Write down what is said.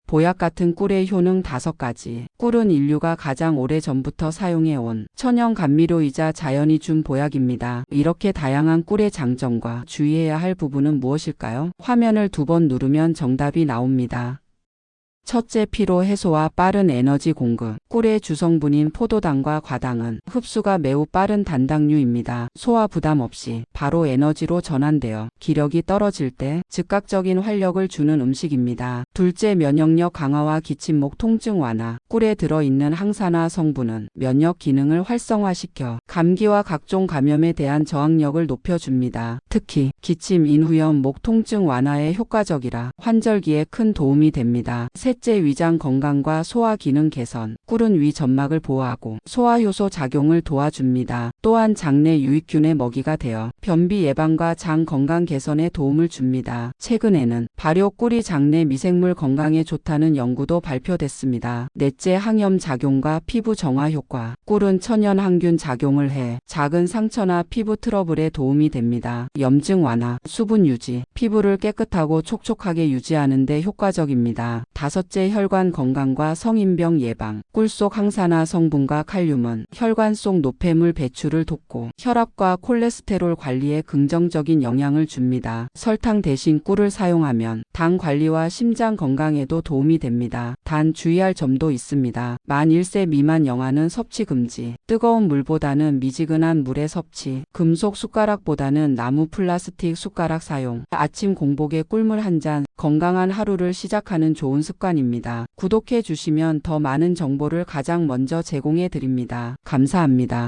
보약 같은 꿀의 효능 5가지. 꿀은 인류가 가장 오래전부터 사용해온 천연 감미료이자 자연이 준 보약입니다. 이렇게 다양한 꿀의 장점과 주의해야 할 부분은 무엇일까요? 화면을 2번 누르면 정답이 나옵니다. 첫째, 피로 해소와 빠른 에너지 공급. 꿀의 주성분인 포도당과 과당은 흡수가 매우 빠른 단당류입니다. 소화 부담 없이 바로 에너지로 전환되어 기력이 떨어질 때 즉각적인 활력을 주는 음식입니다. 둘째, 면역력 강화와 기침목 통증 완화. 꿀에 들어있는 항산화 성분은 면역 기능을 활성화시켜 감기와 각종 감염에 대한 저항력을 높여줍니다. 특히 기침, 인후염, 목 통증 완화에 효과적이라 환절기에 큰 도움이 됩니다. 셋째, 위장 건강과 소화 기능 개선. 꿀은 위 점막을 보호하고 소화효소 작용을 도와줍니다. 또한 장내 유익균의 먹이가 되어 변비 예방과 장 건강 개선에 도움을 줍니다. 최근에는 발효 꿀이 장내 미생물 건강에 좋다는 연구도 발표됐습니다. 넷째, 항염 작용과 피부 정화 효과. 꿀은 천연 항균 작용을 해 작은 상처나 피부 트러블에 도움이 됩니다. 염증 완화, 수분 유지, 피부를 깨끗하고 촉촉하게 유지하는 데 효과적입니다. 다섯째, 혈관 건강과 성인병 예방. 꿀 속 항산화 성분과 칼륨은 혈관 속 노폐물 배출을 돕고 혈압과 콜레스테롤 관리에 긍정적인 영향을 줍니다. 설탕 대신 꿀을 사용하면 당 관리와 심장 건강에도 도움이 됩니다. 단 주의할 점도 있습니다. 만 1세 미만 영아는 섭취 금지. 뜨거운 물보다는 미지근한 물의 섭취. 금속 숟가락보다는 나무 플라스틱 숟가락 사용. 아침 공복에 꿀물 한 잔. 건강한 하루를 시작하는 좋은 습관입니다. 구독해 주시면 더 많은 정보를 가장 먼저 제공해 드립니다. 감사합니다.